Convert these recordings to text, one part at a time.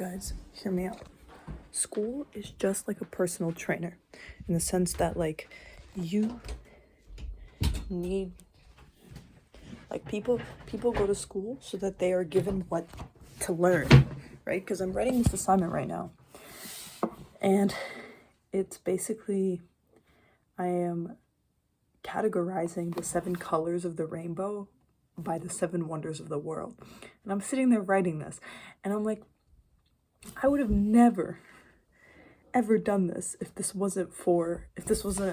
Guys, hear me out. School is just like a personal trainer in the sense that, like, you need, like, people go to school so that they are given what to learn, right? Because I'm writing this assignment right now, and it's basically, I am categorizing the 7 colors of the rainbow by the 7 wonders of the world. And I'm sitting there writing this, and I'm like, I would have never ever done this if this wasn't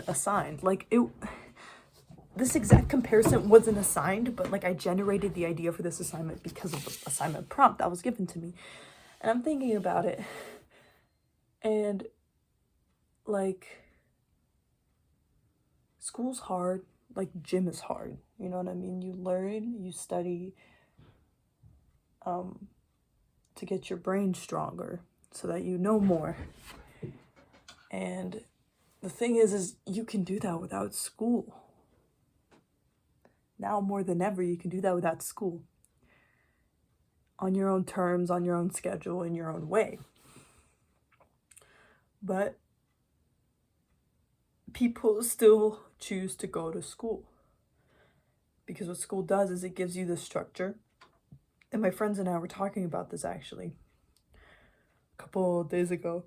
assigned. Like, this exact comparison wasn't assigned, but like I generated the idea for this assignment because of the assignment prompt that was given to me. And I'm thinking about it, and like, school's hard, like gym is hard, you know what I mean? You learn, you study to get your brain stronger so that you know more. And the thing is you can do that without school. Now more than ever, you can do that without school. On your own terms, on your own schedule, in your own way. But people still choose to go to school. Because what school does is it gives you the structure. And my friends and I were talking about this actually a couple of days ago.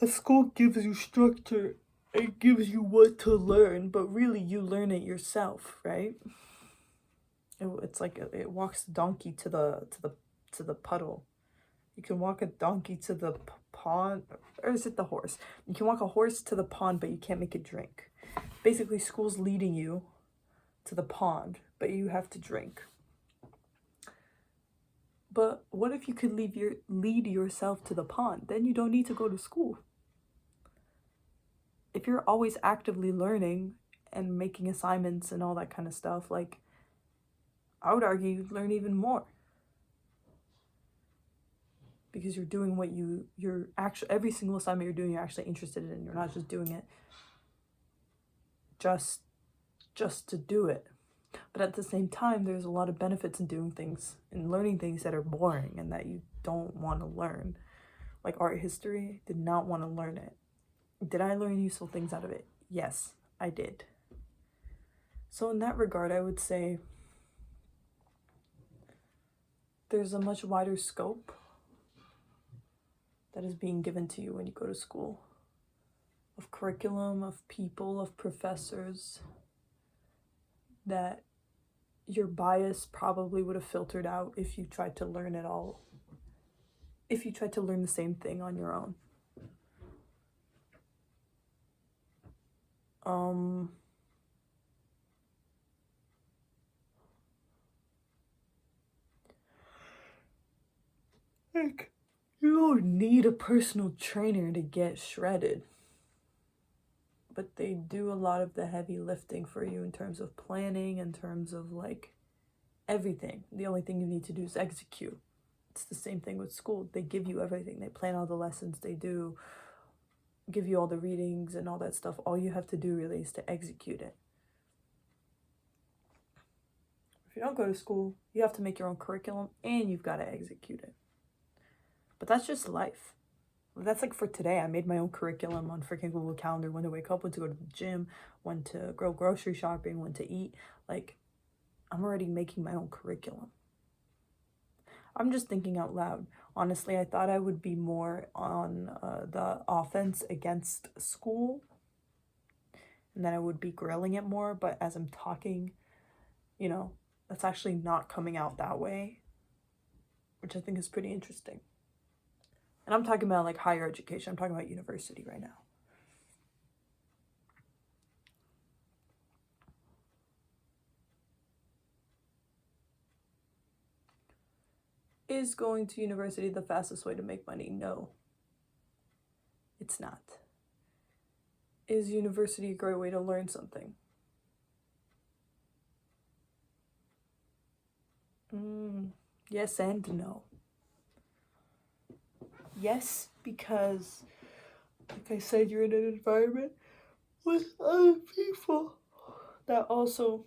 The school gives you structure. It gives you what to learn, but really you learn it yourself, right? It's like it walks the donkey to the puddle. You can walk a donkey to the pond, or is it the horse? You can walk a horse to the pond, but you can't make it drink. Basically, school's leading you to the pond, but you have to drink. But what if you could lead yourself to the pond? Then you don't need to go to school. If you're always actively learning and making assignments and all that kind of stuff, like, I would argue you'd learn even more. Because you're doing what you're actually, every single assignment you're doing, you're actually interested in. You're not just doing it just to do it. But at the same time, there's a lot of benefits in doing things and learning things that are boring and that you don't want to learn. Like art history, did not want to learn it. Did I learn useful things out of it? Yes, I did. So in that regard, I would say there's a much wider scope that is being given to you when you go to school, of curriculum, of people, of professors, that your bias probably would have filtered out if you tried to learn it all, if you tried to learn the same thing on your own. Like, you don't need a personal trainer to get shredded. But they do a lot of the heavy lifting for you in terms of planning, in terms of like everything. The only thing you need to do is execute. It's the same thing with school. They give you everything. They plan all the lessons. They do give you all the readings and all that stuff. All you have to do really is to execute it. If you don't go to school, you have to make your own curriculum and you've got to execute it. But that's just life. That's like for today. I made my own curriculum on freaking Google Calendar, when to wake up, when to go to the gym, when to go grocery shopping, when to eat. Like, I'm already making my own curriculum. I'm just thinking out loud. Honestly, I thought I would be more on the offense against school, and that I would be grilling it more. But as I'm talking, you know, that's actually not coming out that way, which I think is pretty interesting. And I'm talking about like higher education. I'm talking about university right now. Is going to university the fastest way to make money? No, it's not. Is university a great way to learn something? Yes and no. Yes, because, like I said, you're in an environment with other people that also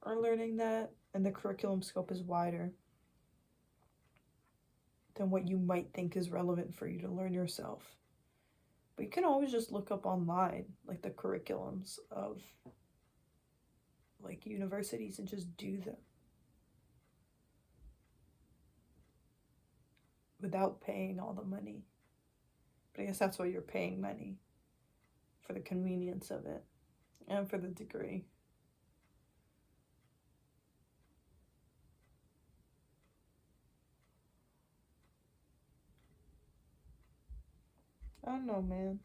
are learning that, and the curriculum scope is wider. than what you might think is relevant for you to learn yourself. But you can always just look up online, like the curriculums of like universities, and just do them without paying all the money. But I guess that's why you're paying money, for the convenience of it and for the degree. I don't know, man.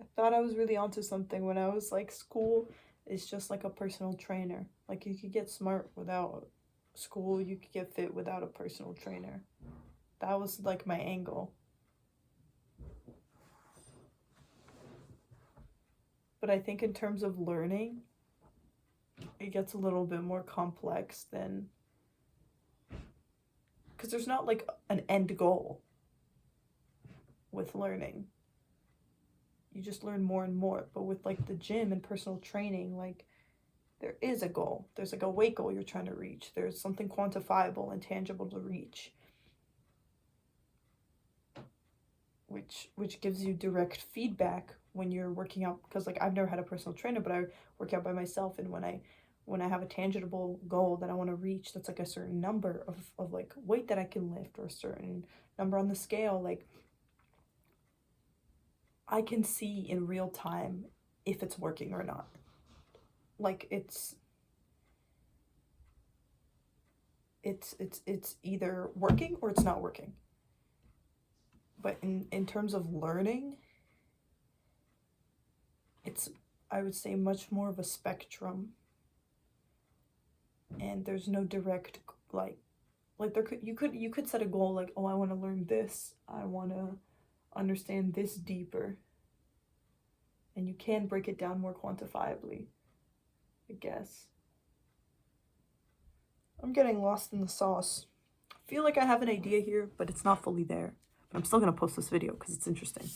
I thought I was really onto something when I was like, school is just like a personal trainer. Like, you could get smart without school, you could get fit without a personal trainer. That was like my angle. But I think in terms of learning, it gets a little bit more complex than, because there's not like an end goal with learning. You just learn more and more. But with like the gym and personal training, like, there is a goal. There's like a weight goal you're trying to reach. There's something quantifiable and tangible to reach, which gives you direct feedback when you're working out. Because like, I've never had a personal trainer, but I work out by myself, and when I have a tangible goal that I want to reach, that's like a certain number of like weight that I can lift, or a certain number on the scale, like, I can see in real time if it's working or not. Like, it's either working or it's not working. But in terms of learning, it's, I would say, much more of a spectrum. And there's no direct, like you could set a goal like, oh, I want to learn this, I want to understand this deeper, and you can break it down more quantifiably, I guess. I'm getting lost in the sauce. I feel like I have an idea here, but it's not fully there. But I'm still gonna post this video because it's interesting.